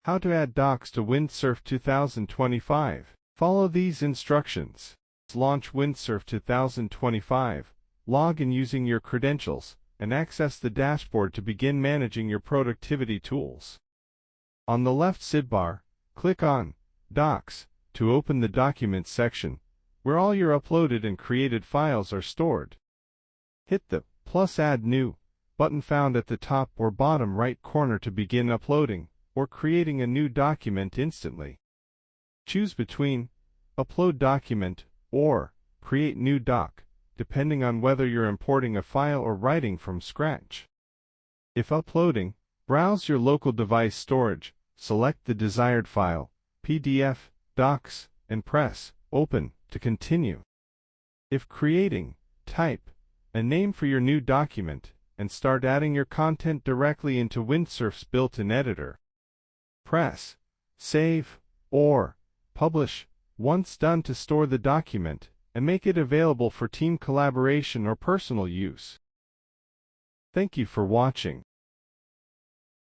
How to add docs to Windsurf 2025. Follow these instructions. Launch Windsurf 2025. Log in using your credentials and access the dashboard to begin managing your productivity tools. On the left sidebar, click on Docs to open the Documents section, where all your uploaded and created files are stored. Hit the plus Add New button found at the top or bottom right corner to begin uploading or creating a new document instantly. Choose between Upload Document or Create New Doc, depending on whether you're importing a file or writing from scratch. If uploading, browse your local device storage, select the desired file, PDF, Docs, and press Open to continue. If creating, type a name for your new document and start adding your content directly into Windsurf's built-in editor. Press Save or Publish once done to store the document and make it available for team collaboration or personal use. Thank you for watching.